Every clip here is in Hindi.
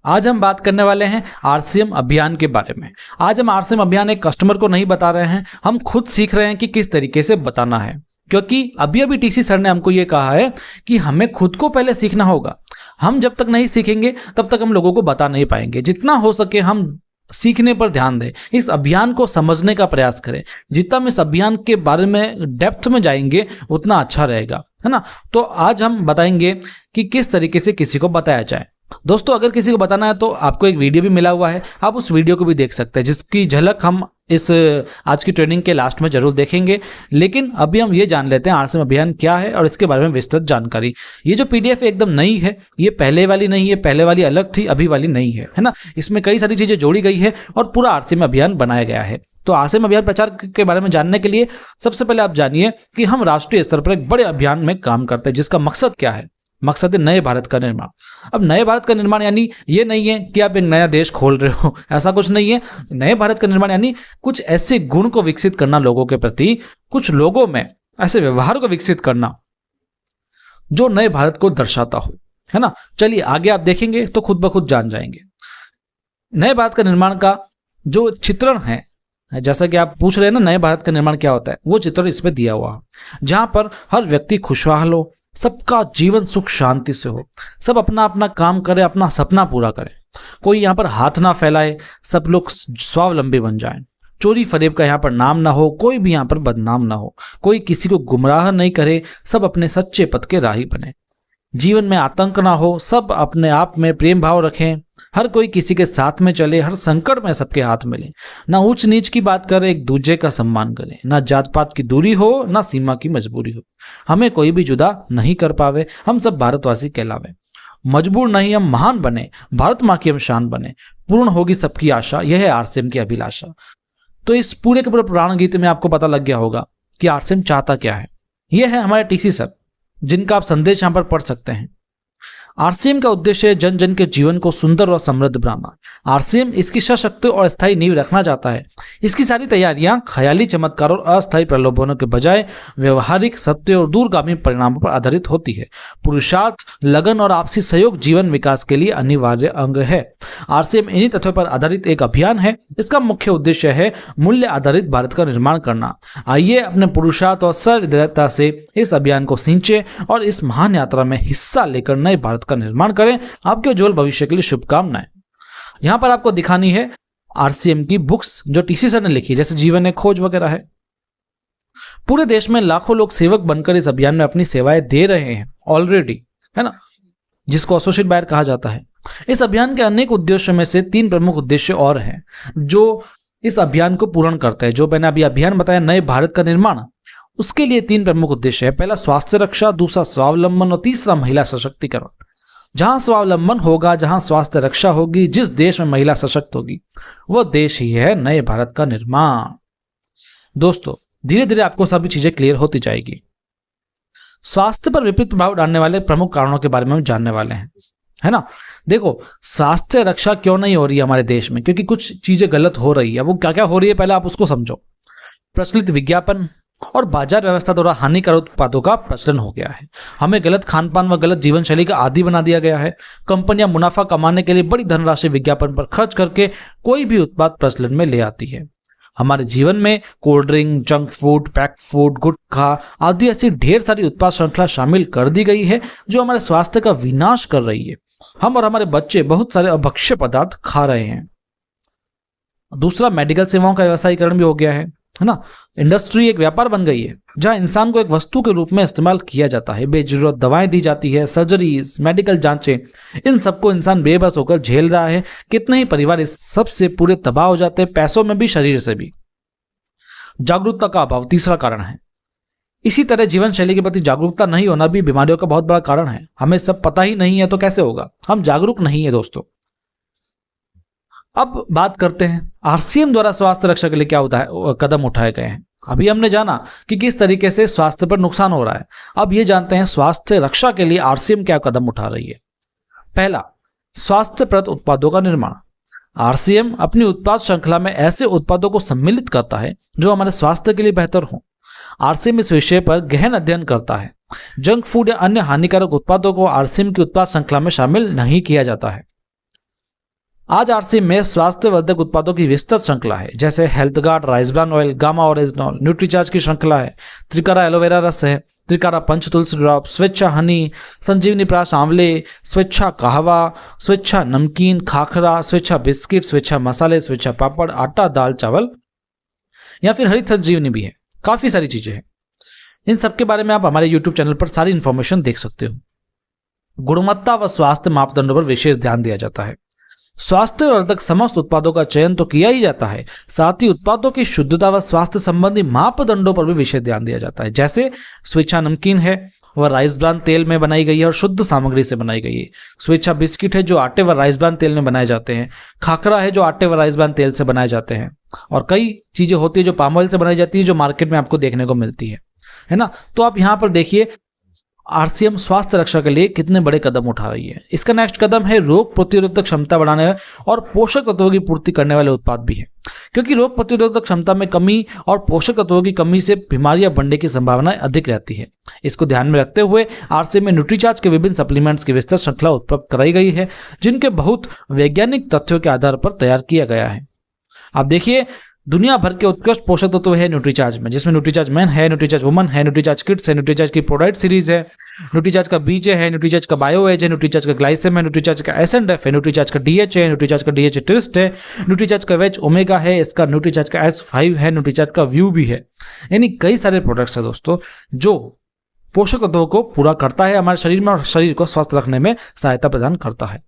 आज हम बात करने वाले हैं आरसीएम अभियान के बारे में। आज हम आरसीएम अभियान एक कस्टमर को नहीं बता रहे हैं, हम खुद सीख रहे हैं कि किस तरीके से बताना है, क्योंकि अभी अभी टीसी सर ने हमको ये कहा है कि हमें खुद को पहले सीखना होगा। हम जब तक नहीं सीखेंगे तब तक हम लोगों को बता नहीं पाएंगे। जितना हो सके हम सीखने पर ध्यान दें, इस अभियान को समझने का प्रयास करें। जितना हम इस अभियान के बारे में डेप्थ में जाएंगे उतना अच्छा रहेगा, है ना। तो आज हम बताएंगे कि किस तरीके से किसी को बताया जाए। दोस्तों, अगर किसी को बताना है तो आपको एक वीडियो भी मिला हुआ है, आप उस वीडियो को भी देख सकते हैं, जिसकी झलक हम इस आज की ट्रेनिंग के लास्ट में जरूर देखेंगे। लेकिन अभी हम ये जान लेते हैं आरसीएम अभियान क्या है और इसके बारे में विस्तृत जानकारी। ये जो पीडीएफ एकदम नई है, ये पहले वाली नहीं है, पहले वाली अलग थी, अभी वाली नई है ना। इसमें कई सारी चीजें जोड़ी गई है और पूरा आरसीएम अभियान बनाया गया है। तो आरसीएम अभियान प्रचार के बारे में जानने के लिए सबसे पहले आप जानिए कि हम राष्ट्रीय स्तर पर एक बड़े अभियान में काम करते हैं, जिसका मकसद क्या है। मकसद है नए भारत का निर्माण। अब नए भारत का निर्माण यानी ये नहीं है कि आप एक नया देश खोल रहे हो, ऐसा कुछ नहीं है। नए भारत का निर्माण यानी कुछ ऐसे गुण को विकसित करना लोगों के प्रति, कुछ लोगों में ऐसे व्यवहार को विकसित करना जो नए भारत को दर्शाता हो, है ना। चलिए आगे आप देखेंगे तो खुद ब खुद जान जाएंगे। नए भारत का निर्माण का जो चित्रण है, जैसा कि आप पूछ रहे हैं ना नए भारत का निर्माण क्या होता है, वो चित्रण इसमें दिया हुआ है, जहां पर हर व्यक्ति खुशहाल हो, सबका जीवन सुख शांति से हो, सब अपना अपना काम करे, अपना सपना पूरा करे, कोई यहाँ पर हाथ ना फैलाए, सब लोग स्वावलंबी बन जाएं, चोरी फरेब का यहाँ पर नाम ना हो, कोई भी यहाँ पर बदनाम ना हो, कोई किसी को गुमराह नहीं करे, सब अपने सच्चे पथ के राही बने, जीवन में आतंक ना हो, सब अपने आप में प्रेम भाव रखें, हर कोई किसी के साथ में चले, हर संकट में सबके हाथ मिले, ना ऊंच नीच की बात करे, एक दूसरे का सम्मान करे, ना जात पात की दूरी हो, ना सीमा की मजबूरी हो, हमें कोई भी जुदा नहीं कर पावे, हम सब भारतवासी कहलावे, मजबूर नहीं हम महान बने, भारत माँ की हम शान बने, पूर्ण होगी सबकी आशा, यह है आरसीएम की अभिलाषा। तो इस पूरे के पूरे पुराण गीत में आपको पता लग गया होगा कि आरसीएम चाहता क्या है। यह है हमारे टीसी सर, जिनका आप संदेश यहां पर पढ़ सकते हैं। आरसीएम का उद्देश्य है जन जन के जीवन को सुंदर और समृद्ध बनाना। आरसीएम इसकी सशक्त और स्थायी नींव रखना चाहता है। इसकी सारी तैयारियां ख्याली चमत्कार और अस्थायी प्रलोभनों के बजाय व्यवहारिक, सत्य और दूरगामी परिणामों पर आधारित होती है। पुरुषार्थ, लगन और आपसी सहयोग जीवन विकास के लिए अनिवार्य अंग है। आरसीएम इन्हीं तथ्यों पर आधारित एक अभियान है। इसका मुख्य उद्देश्य है मूल्य आधारित भारत का निर्माण करना। आइए अपने पुरुषार्थ और सहृदयता से इस अभियान को सींचे और इस महान यात्रा में हिस्सा लेकर नए भारत का निर्माण करें। आपके उज्जवल भविष्य के लिए शुभकामनाएं। यहां पर आपको दिखानी है आरसीएम की बुक्स जो टीसी सर ने लिखी, जैसे जीवन एक खोज वगैरह है। पूरे देश में लाखों लोग सेवक बनकर इस अभियान में अपनी सेवाएं दे रहे हैं ऑलरेडी, है ना, जिसको एसोसिएट बायर कहा जाता है। इस अभियान के अनेक उद्देश्यों में से 3 प्रमुख उद्देश्य और हैं जो इस अभियान को पूर्ण करते हैं। जो मैंने अभी अभियान बताया नए भारत का निर्माण, उसके लिए 3 प्रमुख उद्देश्य है। पहला स्वास्थ्य रक्षा, दूसरा स्वावलंबन और तीसरा महिला सशक्तिकरण। जहां स्वावलंबन होगा, जहां स्वास्थ्य रक्षा होगी, जिस देश में महिला सशक्त होगी, वह देश ही है नए भारत का निर्माण। दोस्तों, धीरे धीरे आपको सभी चीजें क्लियर होती जाएगी। स्वास्थ्य पर विपरीत प्रभाव डालने वाले प्रमुख कारणों के बारे में हम जानने वाले हैं, है ना। देखो, स्वास्थ्य रक्षा क्यों नहीं हो रही है हमारे देश में, क्योंकि कुछ चीजें गलत हो रही है। वो क्या क्या हो रही है पहले आप उसको समझो। प्रचलित विज्ञापन और बाजार व्यवस्था द्वारा हानिकारक उत्पादों का प्रचलन हो गया है। हमें गलत खान पान व गलत जीवन शैली का आदी बना दिया गया है। कंपनियां मुनाफा कमाने के लिए बड़ी धनराशि विज्ञापन पर खर्च करके कोई भी उत्पाद प्रचलन में ले आती है। हमारे जीवन में cold drink, junk food, packed food, gutkha आदि ऐसी ढेर सारी उत्पाद श्रृंखला शामिल कर दी गई है जो हमारे स्वास्थ्य का विनाश कर रही है। हम और हमारे बच्चे बहुत सारे अभक्ष्य पदार्थ खा रहे हैं। दूसरा, मेडिकल सेवाओं का व्यवसायीकरण भी हो गया है ना। इंडस्ट्री एक व्यापार बन गई है जहां इंसान को एक वस्तु के रूप में इस्तेमाल किया जाता है। बेजरूरत दवाएं दी जाती है, सर्जरीज, मेडिकल जांचें, इन सबको इंसान बेबस होकर झेल रहा है। कितने ही परिवार इस सब से पूरे तबाह हो जाते हैं, पैसों में भी, शरीर से भी। जागरूकता का अभाव तीसरा कारण है। इसी तरह जीवन शैली के प्रति जागरूकता नहीं होना भी बीमारियों का बहुत बड़ा कारण है। हमें सब पता ही नहीं है तो कैसे होगा, हम जागरूक नहीं है दोस्तों। अब बात करते हैं आरसीएम द्वारा स्वास्थ्य रक्षा के लिए क्या कदम उठाए गए हैं। अभी हमने जाना कि किस तरीके से स्वास्थ्य पर नुकसान हो रहा है। अब ये जानते हैं स्वास्थ्य रक्षा के लिए आरसीएम क्या कदम उठा रही है। पहला, स्वास्थ्यप्रद उत्पादों का निर्माण। आरसीएम अपनी उत्पाद श्रृंखला में ऐसे उत्पादों को सम्मिलित करता है जो हमारे स्वास्थ्य के लिए बेहतर हों। आरसीएम इस विषय पर गहन अध्ययन करता है। जंक फूड या अन्य हानिकारक उत्पादों को आरसीएम की उत्पाद श्रृंखला में शामिल नहीं किया जाता है। आज आरसीएम में स्वास्थ्यवर्धक उत्पादों की विस्तृत श्रृंखला है, जैसे health guard, rice bran oil, gamma original, Nutricharge की श्रृंखला है, त्रिकारा एलोवेरा रस है, त्रिकारा पंच तुलसी ड्रॉप, स्वेच्छा हनी, संजीवनी प्राश आंवले, स्वेच्छा कहवा, स्वेच्छा नमकीन, खाखरा, स्वेच्छा बिस्किट, स्वेच्छा मसाले, स्वेच्छा पापड़, आटा, दाल, चावल या फिर हरित संजीवनी भी है। काफी सारी चीजें हैं। इन सब के बारे में आप हमारे यूट्यूब चैनल पर सारी इंफॉर्मेशन देख सकते हो। गुणवत्ता व स्वास्थ्य मापदंडों पर विशेष ध्यान दिया जाता है। स्वास्थ्यवर्धक समस्त उत्पादों का चयन तो किया ही जाता है, साथ ही उत्पादों की शुद्धता व स्वास्थ्य संबंधी मापदंडों पर भी विशेष ध्यान दिया जाता है। जैसे स्वेच्छा नमकीन है, वह राइस ब्रान तेल में बनाई गई है और शुद्ध सामग्री से बनाई गई है। स्वेच्छा बिस्किट है, जो आटे व राइस ब्रान तेल में बनाए जाते हैं। खाखरा है, जो आटे व राइस ब्रान तेल से बनाए जाते हैं। और कई चीजें होती है जो पाम ऑयल से बनाई जाती है, जो मार्केट में आपको देखने को मिलती है ना। तो आप यहाँ पर देखिए आरसीएम स्वास्थ्य रक्षा के लिए कितने बड़े कदम उठा रही है। इसका नेक्स्ट कदम है रोग प्रतिरोधक क्षमता बढ़ाने और पोषक तत्वों की पूर्ति करने वाले उत्पाद भी है, क्योंकि रोग प्रतिरोधक क्षमता में कमी और पोषक तत्वों की कमी से बीमारियां बढ़ने की संभावना अधिक रहती है। इसको ध्यान में रखते हुए आरसीएम में न्यूट्रीचार्ज के विभिन्न सप्लीमेंट्स की विस्तृत श्रृंखला उपलब्ध कराई गई है, जिनके बहुत वैज्ञानिक तथ्यों के आधार पर तैयार किया गया है। आप देखिए दुनिया भर के उत्कृष्ट पोषक तत्व है न्यूट्रीचार्ज में, जिसमें न्यूट्रीचार्ज मैन है, न्यूट्रीचार्ज वुमन है, न्यूट्रीचार्ज किड्स है, न्यूट्रीचार्ज की प्रोडाइट सीरीज है, न्यूट्रीचार्ज का बीजे है, न्यूट्रीचार्ज का बायो एज है, न्यूट्रीचार्ज का ग्लाइसेम है, न्यूट्रीचार्ज का एसएनएफ है, न्यूट्रीचार्ज का डीएच है, न्यूट्रीचार्ज का डीएच ट्विस्ट है, न्यूट्रीचार्ज का वेज ओमेगा है, इसका न्यूट्रीचार्ज का S5 है, न्यूट्रीचार्ज का व्यू भी है। यानी कई सारे प्रोडक्ट्स है दोस्तों जो पोषक तत्वों को पूरा करता है हमारे शरीर में और शरीर को स्वस्थ रखने में सहायता प्रदान करता है।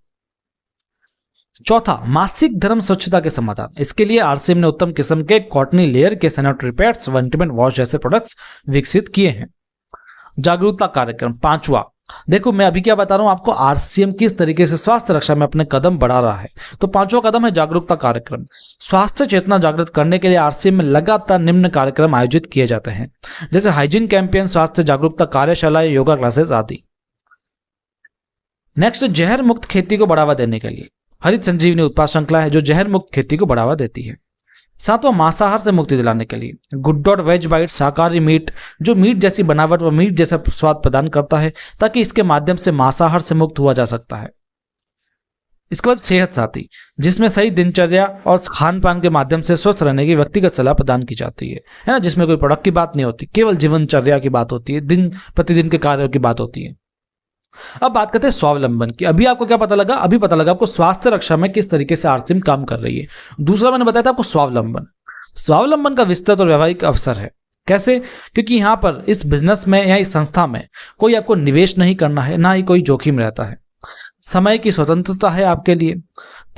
चौथा, मासिक धर्म स्वच्छता के समाधान। इसके लिए आरसीएम ने उत्तम किस्म के कॉटनी लेयर के सैनिटरी पैड्स व इंटीमेट वॉश जैसे प्रोडक्ट्स विकसित किए हैं। जागरूकता कार्यक्रम पांचवा, देखो मैं अभी क्या बता रहा हूं आपको, आरसीएम किस तरीके से स्वास्थ्य रक्षा में अपने कदम बढ़ा रहा है। तो पांचवा कदम है जागरूकता कार्यक्रम। स्वास्थ्य चेतना जागृत करने के लिए आरसीएम में लगातार निम्न कार्यक्रम आयोजित किए जाते हैं, जैसे हाइजीन कैंपेन, स्वास्थ्य जागरूकता कार्यशालाएं, योगा क्लासेस आदि। नेक्स्ट, जहर मुक्त खेती को बढ़ावा देने के लिए हरित संजीवनी उत्पाद श्रृंखला है, जो जहर मुक्त खेती को बढ़ावा देती है। सातवां, मांसाहार से मुक्ति दिलाने के लिए गुड डॉट वेज बाइट शाकाहारी मीट, जो मीट जैसी बनावट व मीट जैसा स्वाद प्रदान करता है, ताकि इसके माध्यम से मांसाहार से मुक्त हुआ जा सकता है। इसके बाद सेहत साथी, जिसमें सही दिनचर्या और खान पान के माध्यम से स्वस्थ रहने की व्यक्तिगत सलाह प्रदान की जाती है ना, जिसमें कोई प्रोडक्ट की बात नहीं होती, केवल जीवनचर्या की बात होती है, दिन प्रतिदिन के कार्यों की बात होती है। अब बात करते हैं स्वावलंबन की। अभी आपको क्या पता लगा? अभी पता लगा आपको स्वास्थ्य रक्षा में किस तरीके से आरसीएम काम कर रही है। दूसरा मैंने बताया था आपको स्वावलंबन। स्वावलंबन का विस्तृत और व्यावहारिक अवसर है। कैसे? क्योंकि यहां पर इस बिजनेस में या इस संस्था में कोई आपको निवेश नहीं करना है, ना ही कोई जोखिम रहता है। समय की स्वतंत्रता है आपके लिए,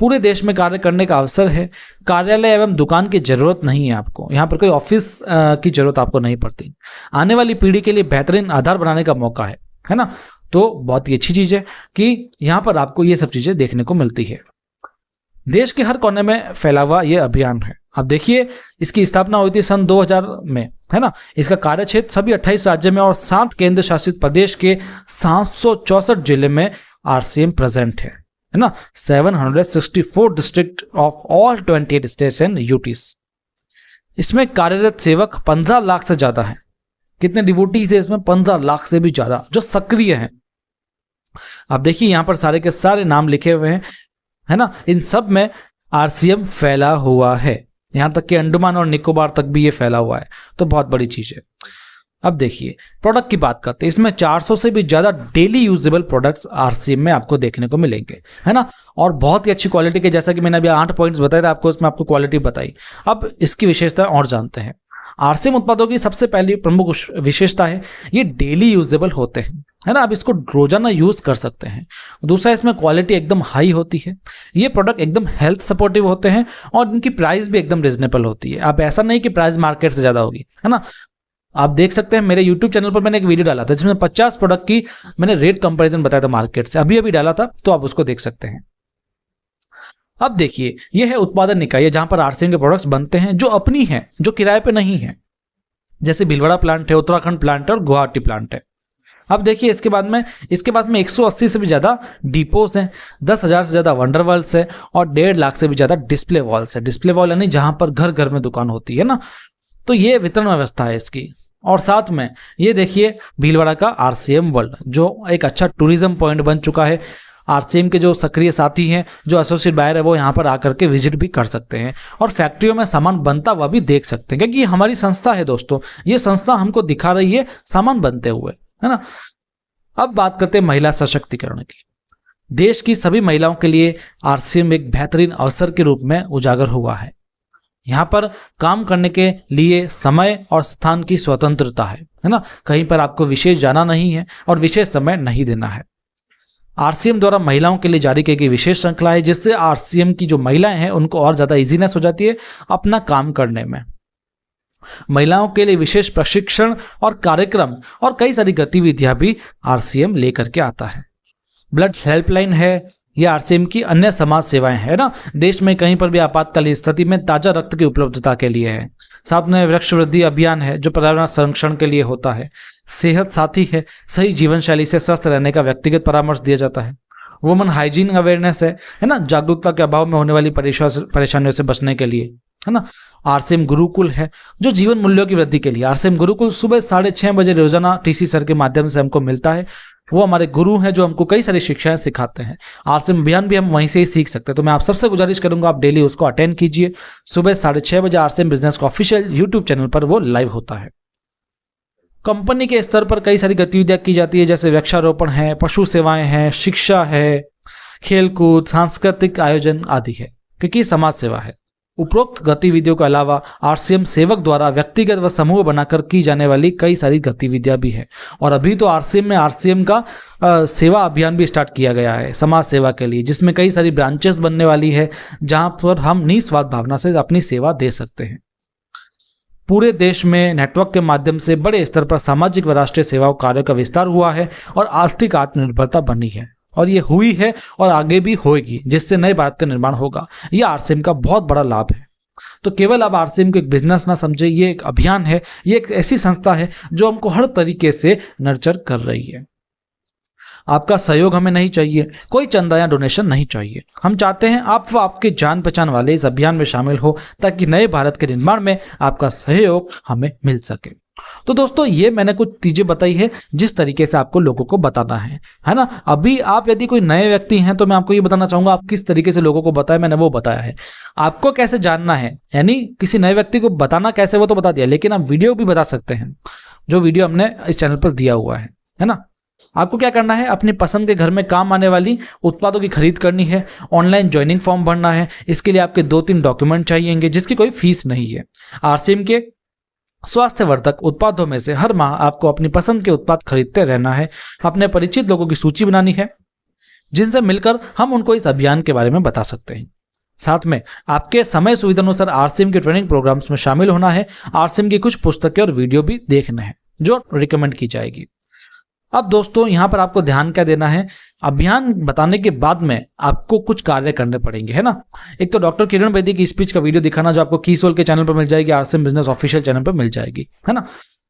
पूरे देश में कार्य करने का अवसर है, कार्यालय एवं दुकान की जरूरत नहीं है आपको, यहाँ पर कोई ऑफिस की जरूरत आपको नहीं पड़ती। आने वाली पीढ़ी के लिए बेहतरीन आधार बनाने का मौका है ना। तो बहुत ही अच्छी चीज है कि यहाँ पर आपको ये सब चीजें देखने को मिलती है। देश के हर कोने में फैला हुआ ये अभियान है। अब देखिए इसकी स्थापना हुई थी सन 2000 में, है ना। इसका कार्यक्षेत्र सभी 28 राज्य में और 7 केंद्र शासित प्रदेश के 764 जिले में आरसीएम प्रेजेंट है ना। 764 district of all 28 states and UTs. इसमें कार्यरत सेवक 15 लाख से ज्यादा है। कितने डिवोटीज है इसमें? 15 लाख से भी ज्यादा जो सक्रिय हैं। अब देखिए यहां पर सारे के सारे नाम लिखे हुए हैं, है ना। इन सब में आरसीएम फैला हुआ है, यहां तक कि अंडमान और निकोबार तक भी ये फैला हुआ है। तो बहुत बड़ी चीज है। अब देखिए प्रोडक्ट की बात करते हैं। इसमें 400 से भी ज्यादा डेली यूजेबल प्रोडक्ट्स आरसीएम में आपको देखने को मिलेंगे, है ना। और बहुत ही अच्छी क्वालिटी के, जैसा कि मैंने अभी 8 पॉइंट्स बताए थे आपको, उसमें आपको क्वालिटी बताई। अब इसकी विशेषता और जानते हैं। आरसीएम उत्पादों की सबसे पहली प्रमुख विशेषता है ये डेली यूजेबल होते हैं, है ना। आप इसको रोजाना यूज कर सकते हैं। दूसरा, इसमें क्वालिटी एकदम हाई होती है। ये प्रोडक्ट एकदम हेल्थ सपोर्टिव होते हैं और इनकी प्राइस भी एकदम रिजनेबल होती है। आप ऐसा नहीं कि प्राइस मार्केट से ज्यादा होगी, है ना। आप देख सकते हैं मेरे YouTube चैनल पर मैंने एक वीडियो डाला था जिसमें 50 प्रोडक्ट की मैंने रेट कंपैरिजन बताया था मार्केट से, अभी डाला था, तो आप उसको देख सकते हैं। अब देखिए यह है उत्पादन इकाई जहां पर आरसीएम के प्रोडक्ट्स बनते हैं, जो अपनी हैं, जो किराए पे नहीं है। जैसे भीलवाड़ा प्लांट है, उत्तराखंड प्लांट है और गुवाहाटी प्लांट है। अब देखिए इसके बाद में 180 से भी ज्यादा डिपोज हैं, 10,000 से ज्यादा वंडर वॉल्स है और 1.5 लाख से भी ज्यादा डिस्प्ले वॉल्स है। डिस्प्ले वॉल यानी जहां पर घर घर में दुकान होती है ना। तो ये वितरण व्यवस्था है इसकी। और साथ में ये देखिए भीलवाड़ा का आरसीएम वर्ल्ड, जो एक अच्छा टूरिज्म पॉइंट बन चुका है। आरसीएम के जो सक्रिय साथी हैं, जो एसोसिएट बायर है, वो यहाँ पर आकर के विजिट भी कर सकते हैं और फैक्ट्रियों में सामान बनता हुआ भी देख सकते हैं, क्योंकि ये हमारी संस्था है दोस्तों, ये संस्था हमको दिखा रही है सामान बनते हुए, है ना। अब बात करते हैं महिला सशक्तिकरण की। देश की सभी महिलाओं के लिए आरसीएम एक बेहतरीन अवसर के रूप में उजागर हुआ है। यहाँ पर काम करने के लिए समय और स्थान की स्वतंत्रता है ना। कहीं पर आपको विशेष जाना नहीं है और विशेष समय नहीं देना है। आरसीएम द्वारा महिलाओं के लिए जारी की गई विशेष श्रृंखला है, जिससे आरसीएम की जो महिलाएं हैं उनको और ज्यादा इजीनेस हो जाती है अपना काम करने में। महिलाओं के लिए विशेष प्रशिक्षण और कार्यक्रम और कई सारी गतिविधियां भी आरसीएम लेकर के आता है। ब्लड हेल्पलाइन है, ये आरसीएम की अन्य समाज सेवाएं है ना। देश में कहीं पर भी आपातकालीन स्थिति में ताजा रक्त की उपलब्धता के लिए है। साथ में वृक्ष वृद्धि अभियान है जो पर्यावरण संरक्षण के लिए होता है। सेहत साथी है, सही जीवन शैली से स्वस्थ रहने का व्यक्तिगत परामर्श दिया जाता है। वुमन हाइजीन अवेयरनेस है ना, जागरूकता के अभाव में होने वाली परेशानियों से बचने के लिए, है ना। आरसीएम गुरुकुल है जो जीवन मूल्यों की वृद्धि के लिए। आरसीएम गुरुकुल सुबह 6:30 बजे रोजाना टीसी सर के माध्यम से हमको मिलता है। वो हमारे गुरु हैं जो हमको कई सारी शिक्षाएं सिखाते हैं। आरसीएम अभियान भी हम वहीं से ही सीख सकते हैं। तो मैं आप सबसे गुजारिश करूंगा आप डेली उसको अटेंड कीजिए। सुबह 6:30 बजे आरसीएम बिजनेस का ऑफिशियल यूट्यूब चैनल पर वो लाइव होता है। कंपनी के स्तर पर कई सारी गतिविधियां की जाती है, जैसे वृक्षारोपण है, पशु सेवाएं हैं, शिक्षा है, खेलकूद, सांस्कृतिक आयोजन आदि है, क्योंकि समाज सेवा है। उपरोक्त गतिविधियों के अलावा आरसीएम सेवक द्वारा व्यक्तिगत व समूह बनाकर की जाने वाली कई सारी गतिविधियां भी है। और अभी तो आरसीएम में आरसीएम का सेवा अभियान भी स्टार्ट किया गया है समाज सेवा के लिए, जिसमें कई सारी ब्रांचेस बनने वाली है जहां पर हम निस्वार्थ भावना से अपनी सेवा दे सकते हैं। पूरे देश में नेटवर्क के माध्यम से बड़े स्तर पर सामाजिक व राष्ट्रीय सेवाओं कार्यों का विस्तार हुआ है और आर्थिक आत्मनिर्भरता बनी है, और ये हुई है और आगे भी होगी, जिससे नए भारत का निर्माण होगा। ये आरसीएम का बहुत बड़ा लाभ है। तो केवल आप आरसीएम को एक बिजनेस ना समझे, ये एक अभियान है, ये एक ऐसी संस्था है जो हमको हर तरीके से नर्चर कर रही है। आपका सहयोग हमें नहीं चाहिए, कोई चंदा या डोनेशन नहीं चाहिए। हम चाहते हैं आप व आपके जान पहचान वाले इस अभियान में शामिल हो, ताकि नए भारत के निर्माण में आपका सहयोग हमें मिल सके। तो दोस्तों, ये मैंने कुछ चीजें बताई है जिस तरीके से आपको लोगों को बताना है ना। अभी आप यदि कोई नए व्यक्ति हैं तो मैं आपको ये बताना चाहूंगा आप किस तरीके से लोगों को बताएं, मैंने वो बताया है। आपको कैसे जानना है, यानी किसी नए व्यक्ति को बताना कैसे, वो तो बता दिया, लेकिन आप वीडियो भी बता सकते हैं, जो वीडियो हमने इस चैनल पर दिया हुआ है ना। आपको क्या करना है, अपनी पसंद के घर में काम आने वाली उत्पादों की खरीद करनी है, ऑनलाइन ज्वाइनिंग फॉर्म भरना है। इसके लिए आपके 2-3 डॉक्यूमेंट चाहिएंगे, जिसकी कोई फीस नहीं है। आरसीएम के स्वास्थ्यवर्धक उत्पादों में से हर माह आपको अपनी पसंद के उत्पाद खरीदते रहना है। अपने परिचित लोगों की सूची बनानी है, जिनसे मिलकर हम उनको इस अभियान के बारे में बता सकते हैं। साथ में आपके समय सुविधा अनुसार आरसीएम के ट्रेनिंग प्रोग्राम्स में शामिल होना है। आरसीएम की कुछ पुस्तकें और वीडियो भी देखना है जो रिकमेंड की जाएगी। अब दोस्तों, यहाँ पर आपको ध्यान क्या देना है, अभियान बताने के बाद में आपको कुछ कार्य करने पड़ेंगे, है ना। एक तो डॉक्टर किरण बेदी की स्पीच का वीडियो दिखाना, जो आपको कीसोल के चैनल पर मिल जाएगी, आरसीएम बिजनेस ऑफिशियल चैनल पर मिल जाएगी, है ना।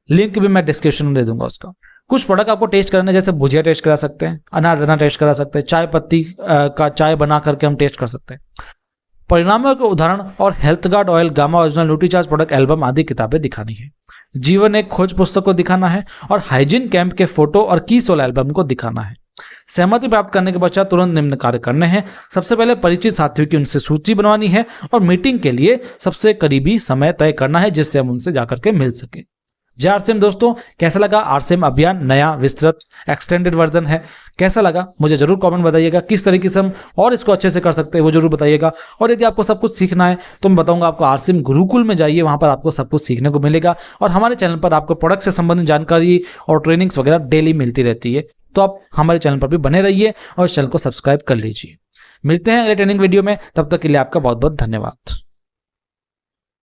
लिंक भी मैं डिस्क्रिप्शन में दे दूंगा उसका। कुछ प्रोडक्ट आपको टेस्ट करना है, जैसे भुजिया टेस्ट करा सकते हैं, अनारदाना टेस्ट करा सकते हैं, चाय पत्ती का चाय बना करके हम टेस्ट कर सकते हैं। परिणामों के उदाहरण और health guard oil, gamma original, Nutricharge product album आदि किताबें दिखानी है। जीवन एक खोज पुस्तक को दिखाना है और हाइजीन कैंप के फोटो और कीसोल एल्बम को दिखाना है। सहमति प्राप्त करने के पश्चात तुरंत निम्न कार्य करने हैं। सबसे पहले परिचित साथियों की उनसे सूची बनवानी है और मीटिंग के लिए सबसे करीबी समय तय करना है, जिससे हम उनसे जाकर के मिल सके। जय आरसीएम दोस्तों, कैसा लगा आरसीएम अभियान? नया विस्तृत एक्सटेंडेड वर्जन है, कैसा लगा मुझे जरूर कमेंट बताइएगा। किस तरीके से हम और इसको अच्छे से कर सकते हैं वो जरूर बताइएगा। और यदि आपको सब कुछ सीखना है तो मैं बताऊंगा आपको आरसीएम गुरुकुल में जाइए, वहां पर आपको सब कुछ सीखने को मिलेगा। और हमारे चैनल पर आपको प्रोडक्ट से संबंधित जानकारी और ट्रेनिंग्स वगैरह डेली मिलती रहती है। तो आप हमारे चैनल पर भी बने रहिए और इस चैनल को सब्सक्राइब कर लीजिए। मिलते हैं अगले ट्रेनिंग वीडियो में, तब तक के लिए आपका बहुत बहुत धन्यवाद।